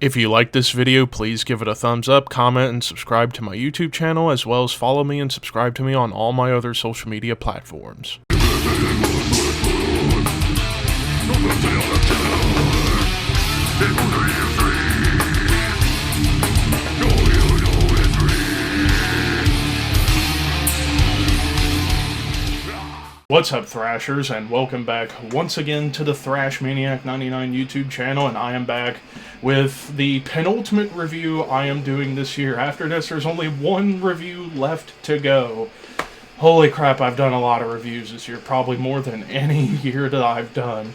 If you like this video, please give it a thumbs up, comment, and subscribe to my YouTube channel, as well as follow me and subscribe to me on all my other social media platforms. What's up, Thrashers, and welcome back once again to the Thrash Maniac 99 YouTube channel, and I am back with the penultimate review I am doing this year. After this, there's only one review left to go. Holy crap, I've done a lot of reviews this year, probably more than any year that I've done.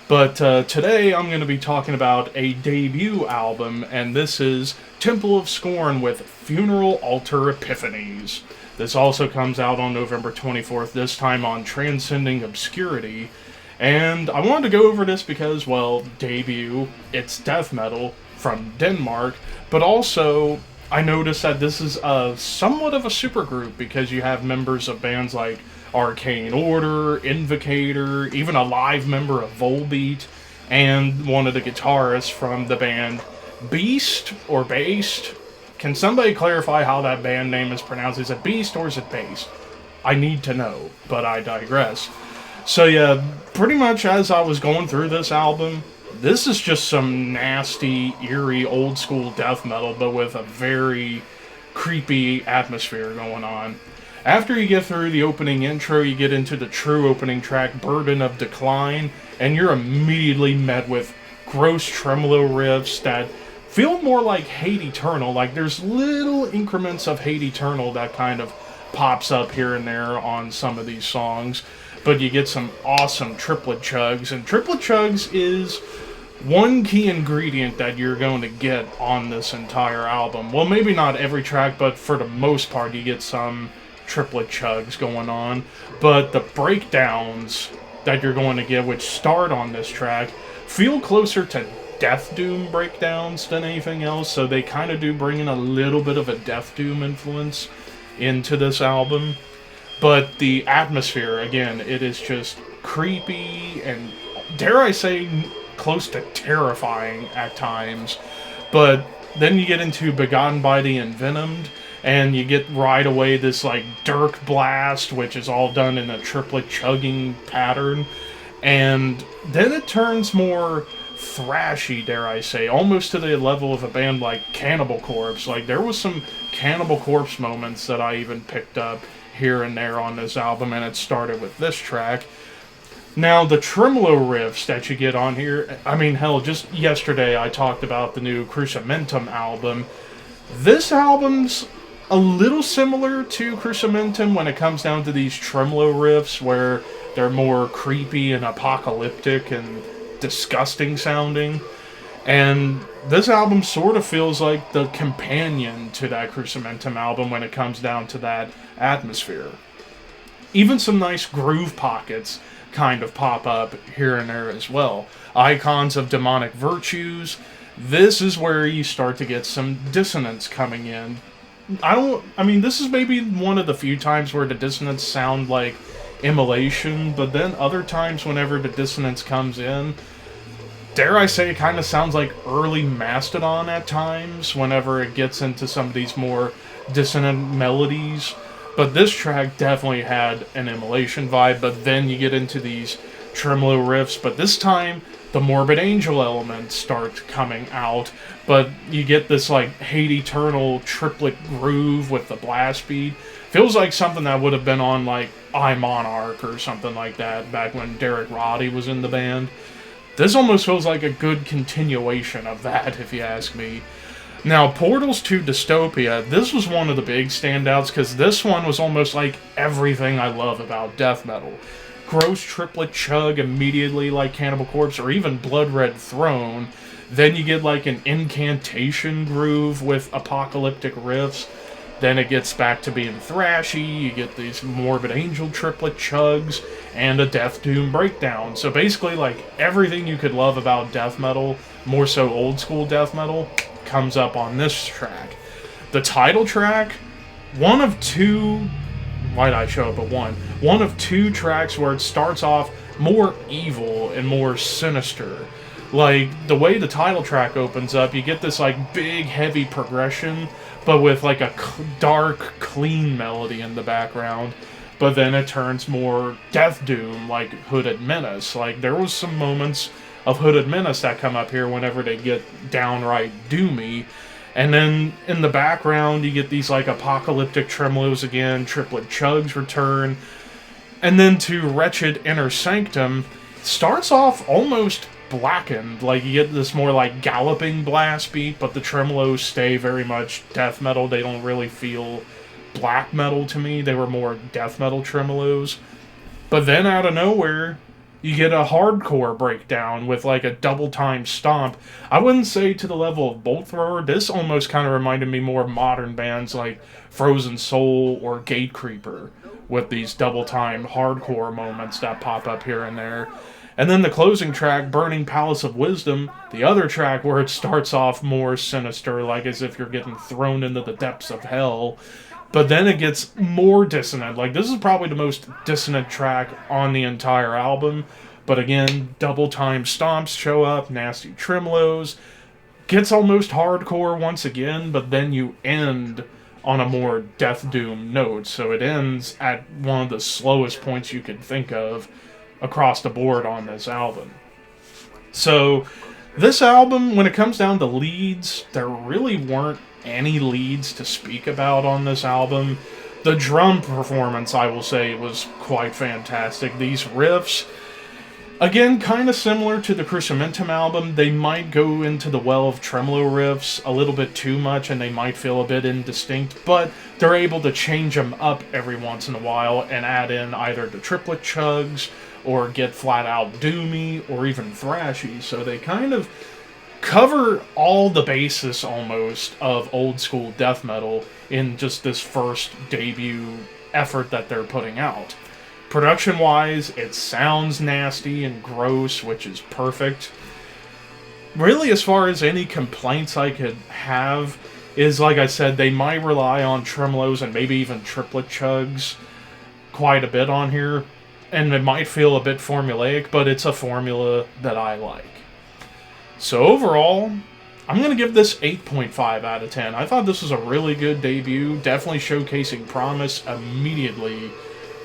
But today I'm going to be talking about a debut album, and this is Temple of Scorn with Funeral Altar Epiphanies. This also comes out on November 24th, this time on Transcending Obscurity. And I wanted to go over this because, well, debut, it's death metal from Denmark, but also I noticed that this is somewhat of a supergroup because you have members of bands like Arcane Order, Invocator, even a live member of Volbeat, and one of the guitarists from the band Beast or Based. Can somebody clarify how that band name is pronounced? Is it Beast or is it Based? I need to know, but I digress. So yeah, pretty much as I was going through this album, this is just some nasty, eerie, old-school death metal, but with a very creepy atmosphere going on. After you get through the opening intro, you get into the true opening track, Burden of Decline, and you're immediately met with gross tremolo riffs that feel more like Hate Eternal. Like, there's little increments of Hate Eternal that kind of pops up here and there on some of these songs. But you get some awesome triplet chugs, and triplet chugs is one key ingredient that you're going to get on this entire album. Well, maybe not every track, but for the most part you get some triplet chugs going on. But the breakdowns that you're going to get, which start on this track, feel closer to Death Doom breakdowns than anything else, so they kind of do bring in a little bit of a Death Doom influence into this album. But the atmosphere, again, it is just creepy and, dare I say, close to terrifying at times. But then you get into Begotten by the Envenomed, and you get right away this like Dirk Blast, which is all done in a triplet chugging pattern. And then it turns more thrashy, dare I say, almost to the level of a band like Cannibal Corpse. Like, there was some Cannibal Corpse moments that I even picked up here and there on this album, and it started with this track. Now, the tremolo riffs that you get on here, I mean, hell, just yesterday I talked about the new Crucimentum album. This album's a little similar to Crucimentum when it comes down to these tremolo riffs, where they're more creepy and apocalyptic and disgusting sounding. And this album sort of feels like the companion to that Crucimentum album when it comes down to that atmosphere. Even some nice groove pockets kind of pop up here and there as well. Icons of Demonic Virtues. This is where you start to get some dissonance coming in. I mean, this is maybe one of the few times where the dissonance sound like Immolation, but then other times whenever the dissonance comes in, dare I say, it kind of sounds like early Mastodon at times, whenever it gets into some of these more dissonant melodies. But this track definitely had an Immolation vibe, but then you get into these tremolo riffs, but this time the Morbid Angel elements start coming out, but you get this like Hate Eternal triplet groove with the blast beat. Feels like something that would have been on like I Monarch or something like that back when Derek Roddy was in the band. This almost feels like a good continuation of that, if you ask me. Now, Portals to Dystopia, this was one of the big standouts, because this one was almost like everything I love about death metal. Gross triplet chug immediately like Cannibal Corpse, or even Blood Red Throne. Then you get like an incantation groove with apocalyptic riffs. Then it gets back to being thrashy, you get these Morbid Angel triplet chugs, and a Death Doom breakdown. So basically, like, everything you could love about death metal, more so old school death metal, comes up on this track. The title track, one of two, why'd I show up at one? One of two tracks where it starts off more evil and more sinister. Like, the way the title track opens up, you get this, like, big, heavy progression, but with, like, a dark, clean melody in the background. But then it turns more Death Doom, like Hooded Menace. Like, there was some moments of Hooded Menace that come up here whenever they get downright doomy. And then in the background, you get these, like, apocalyptic tremolos again, triplet chugs return. And then to Wretched Inner Sanctum, starts off almost blackened. Like, you get this more, like, galloping blast beat, but the tremolos stay very much death metal. They don't really feel black metal to me. They were more death metal tremolos. But then out of nowhere, you get a hardcore breakdown with like a double time stomp. I wouldn't say to the level of Bolt Thrower. This almost kind of reminded me more of modern bands like Frozen Soul or Gatecreeper, with these double time hardcore moments that pop up here and there. And then the closing track, Burning Palace of Wisdom, the other track where it starts off more sinister, like as if you're getting thrown into the depths of hell. But then it gets more dissonant. Like, this is probably the most dissonant track on the entire album. But again, double time stomps show up, nasty tremolos. Gets almost hardcore once again, but then you end on a more Death Doom note. So it ends at one of the slowest points you could think of across the board on this album. So this album, when it comes down to leads, there really weren't any leads to speak about on this album. The drum performance, I will say, was quite fantastic. These riffs, again, kind of similar to the Crucimentum album, they might go into the well of tremolo riffs a little bit too much, and they might feel a bit indistinct, but they're able to change them up every once in a while and add in either the triplet chugs, or get flat out doomy, or even thrashy, so they kind of cover all the basis almost of old school death metal in just this first debut effort that they're putting out. Production wise, it sounds nasty and gross, which is perfect. Really, as far as any complaints I could have, is like I said, they might rely on tremolos and maybe even triplet chugs quite a bit on here, and it might feel a bit formulaic, but it's a formula that I like. So overall, I'm going to give this 8.5 out of 10. I thought this was a really good debut, definitely showcasing promise immediately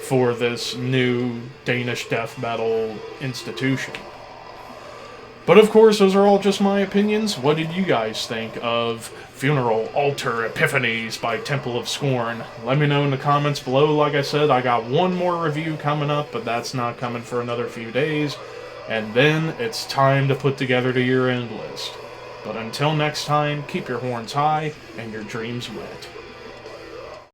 for this new Danish death metal institution. But of course, those are all just my opinions. What did you guys think of Funeral Altar Epiphanies by Temple of Scorn? Let me know in the comments below. Like I said, I got one more review coming up, but that's not coming for another few days. And then it's time to put together the year-end list. But until next time, keep your horns high and your dreams wet.